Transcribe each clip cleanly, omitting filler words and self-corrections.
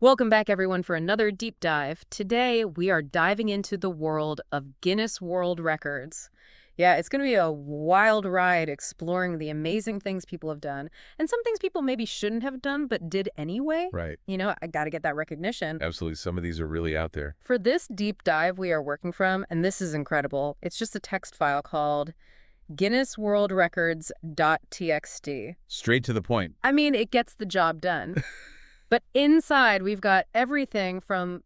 Welcome back, everyone, for another deep dive. Today, we are diving into the world of Guinness World Records. Yeah, it's going to be a wild ride exploring the amazing things people have done and some things people maybe shouldn't have done but did anyway. Right. I got to get that recognition. Absolutely. Some of these are really out there. For this deep dive we are working from, and this is incredible, it's just a text file called Guinness World Records.txt. Straight to the point. I mean, it gets the job done. But inside, we've got everything from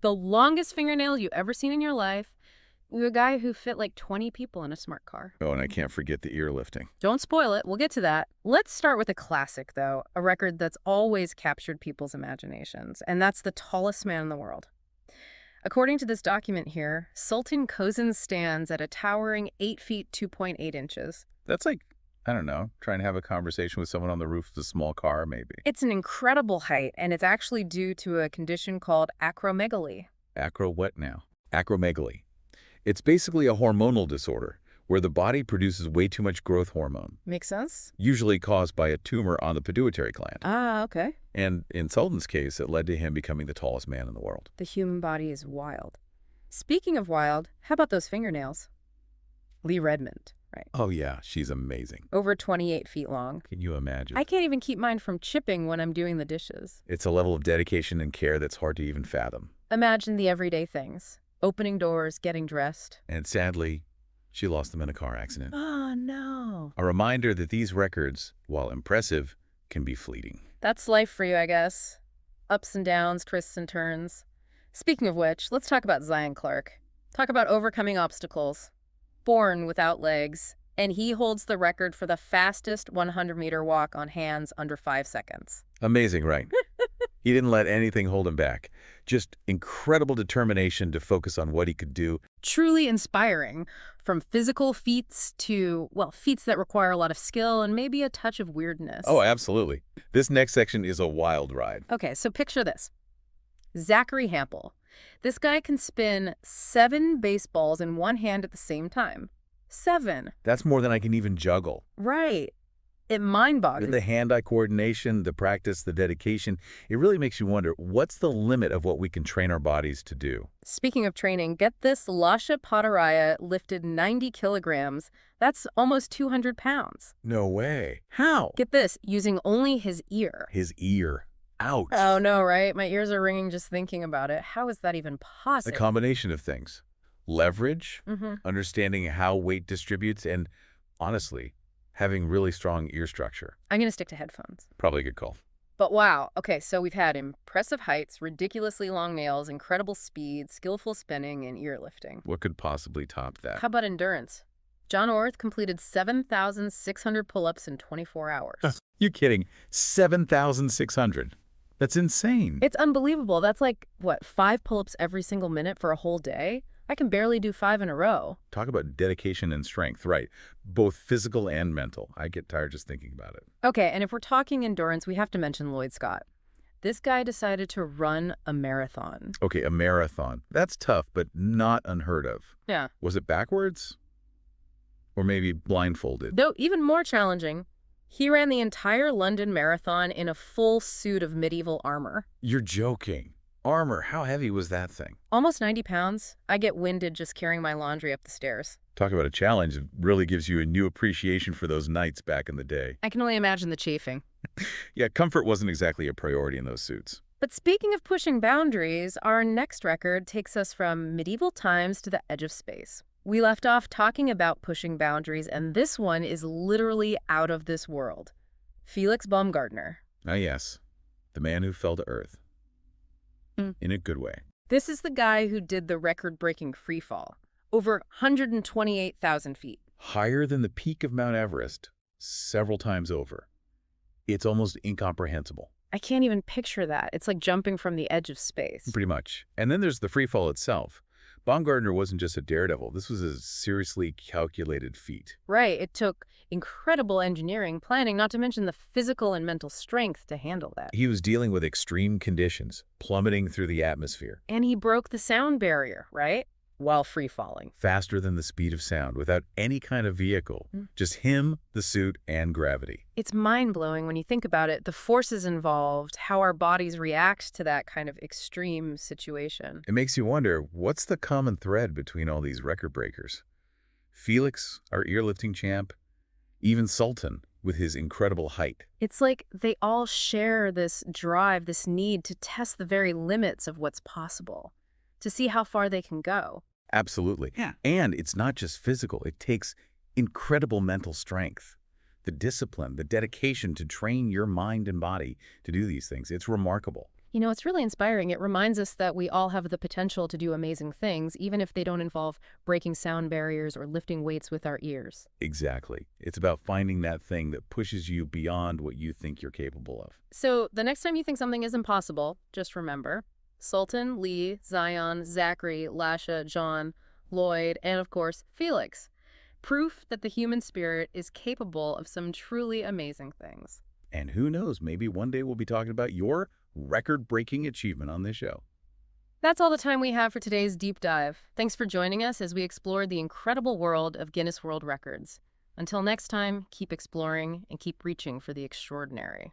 the longest fingernail you've ever seen in your life to a guy who fit like 20 people in a smart car. Oh, and I can't forget the ear lifting. Don't spoil it. We'll get to that. Let's start with a classic, though, a record that's always captured people's imaginations, and that's the tallest man in the world. According to this document here, Sultan Kösen stands at a towering 8 feet 2.8 inches. That's like, I don't know, trying to have a conversation with someone on the roof of a small car, maybe. It's an incredible height, and it's actually due to a condition called acromegaly. What now? Acromegaly. It's basically a hormonal disorder where the body produces way too much growth hormone, Makes sense? usually caused by a tumor on the pituitary gland. Ah, okay. And in Sultan's case, it led to him becoming the tallest man in the world. The human body is wild. Speaking of wild, how about those fingernails? Lee Redmond, right? Oh yeah, she's amazing. Over 28 feet long. Can you imagine? I can't even keep mine from chipping when I'm doing the dishes. It's a level of dedication and care that's hard to even fathom. Imagine the everyday things. Opening doors, getting dressed. And sadly, she lost them in a car accident. Oh, no. A reminder that these records, while impressive, can be fleeting. That's life for you, I guess. Ups and downs, twists and turns. Speaking of which, let's talk about Zion Clark. Talk about overcoming obstacles. Born without legs, and he holds the record for the fastest 100-meter walk on hands under 5 seconds. Amazing, right? He didn't let anything hold him back. Just incredible determination to focus on what he could do. Truly inspiring, from physical feats to, well, feats that require a lot of skill and maybe a touch of weirdness. Oh, absolutely. This next section is a wild ride. Okay, so picture this. Zachary Hampel. This guy can spin 7 baseballs in one hand at the same time. 7. That's more than I can even juggle. Right. It mind-boggles. The hand-eye coordination, the practice, the dedication, it really makes you wonder, what's the limit of what we can train our bodies to do? Speaking of training, get this, Lasha Pataraya lifted 90 kilograms. That's almost 200 pounds. No way. How? Get this, using only his ear. His ear. Ouch. Oh, no, right? My ears are ringing just thinking about it. How is that even The possible? combination of things. Leverage, Mm-hmm. understanding how weight distributes, and honestly, having really strong ear structure. I'm going to stick to headphones. Probably a good call. But wow, okay, so we've had impressive heights, ridiculously long nails, incredible speed, skillful spinning, and ear lifting. What could possibly top that? How about endurance? John Orth completed 7,600 pull-ups in 24 hours. You kidding? 7,600. That's insane. It's unbelievable. That's like, what, 5 pull-ups every single minute for a whole day? I can barely do 5 in a row. Talk about dedication and strength, right? Both physical and mental. I get tired just thinking about it. Okay, and if we're talking endurance, we have to mention Lloyd Scott. This guy decided to run a marathon. Okay, a marathon. That's tough, but not unheard of. Yeah. Was it backwards? Or maybe blindfolded? Though even more challenging, he ran the entire London Marathon in a full suit of medieval armor. You're joking. Armor, how heavy was that thing? Almost 90 pounds. I get winded just carrying my laundry up the stairs. Talk about a challenge. It really gives you a new appreciation for those nights back in the day. I can only imagine the chafing. Yeah, comfort wasn't exactly a priority in those suits. But speaking of pushing boundaries, our next record takes us from medieval times to the edge of space. We left off talking about pushing boundaries, and this one is literally out of this world. Felix Baumgartner. Ah, yes. The man who fell to Earth. In a good way. This is the guy who did the record-breaking freefall, over 128,000 feet. Higher than the peak of Mount Everest, several times over. It's almost incomprehensible. I can't even picture that. It's like jumping from the edge of space. Pretty much. And then there's the freefall itself. Baumgartner wasn't just a daredevil. This was a seriously calculated feat. Right. It took incredible engineering, planning, not to mention the physical and mental strength to handle that. He was dealing with extreme conditions, plummeting through the atmosphere. And he broke the sound barrier, right? while free falling. Faster than the speed of sound, without any kind of vehicle. Just him, the suit, and gravity. It's mind-blowing when you think about it, the forces involved, how our bodies react to that kind of extreme situation. It makes you wonder, what's the common thread between all these record breakers? Felix, our ear-lifting champ, even Sultan, with his incredible height. It's like they all share this drive, this need to test the very limits of what's possible, to see how far they can go. Absolutely. Yeah. And it's not just physical. It takes incredible mental strength, the discipline, the dedication to train your mind and body to do these things. It's remarkable. You know, it's really inspiring. It reminds us that we all have the potential to do amazing things, even if they don't involve breaking sound barriers or lifting weights with our ears. Exactly. It's about finding that thing that pushes you beyond what you think you're capable of. So the next time you think something is impossible, just remember Sultan, Lee, Zion, Zachary, Lasha, John, Lloyd, and of course, Felix. Proof that the human spirit is capable of some truly amazing things. And who knows, maybe one day we'll be talking about your record-breaking achievement on this show. That's all the time we have for today's deep dive. Thanks for joining us as we explored the incredible world of Guinness World Records. Until next time, keep exploring and keep reaching for the extraordinary.